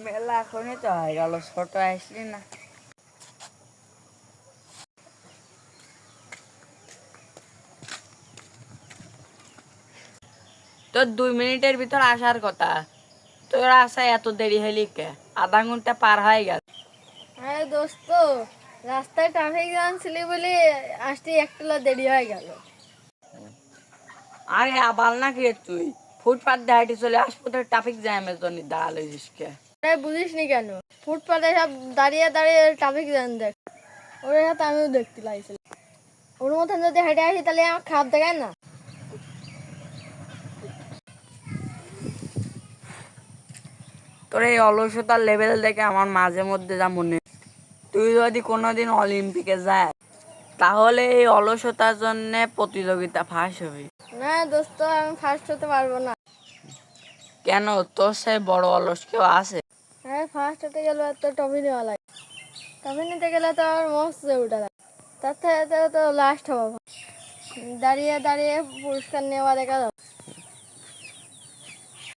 মেলা এখনই তো হয়ে গেল, ছোট আসলি না। তোর 2 মিনিটের ভিতর আসার কথা, তোর আসায় এত দেরি হলি কে? আধা ঘন্টা পার হয়ে গেল। আরে দোস্ত, রাস্তায় ট্রাফিক জ্যাম ছিল বলে আসতে একটু দেরি হয়ে গেল। আরে আবাল না কি তুই? ফুটপাত দিয়ে হাঁটি চলে আসবো, তোর ট্রাফিক জ্যামের জন্য দাঁড়ালো কে? আরে বুঝিস নি কেন? ফুটপাতে সব দাঁড়িয়ে দাঁড়িয়ে ট্রাফিক জ্যাম দেখ, ওর সাথে আমিও দেখতে লাগছিলাম। ওর মতন যদি হেঁটে আসি তাহলে আমার খারাপ দেখায় না? তোর এই অলসতার লেভেল দেখে আমার মাঝে মধ্যে যা মনে, তুই যদি কোনোদিন অলিম্পিকে যায় তাহলে এই অলসতার জন্য প্রতিযোগিতা ফাঁস হবি। না দোস্ত, আমি ফার্স্ট হতে পারবো না। কেন, তোর সে বড় অলস কেউ আছে? হ্যাঁ, ফার্স্ট হতে গেলে তো ট্রফি নেওয়া লাগে। ট্রফি নিতে গেলে তো আমার মস্ত উঠা লাগে। তার থেকে তো লাস্ট হবো, দাঁড়িয়ে দাঁড়িয়ে পুরস্কার নেওয়া দেখা যাবে।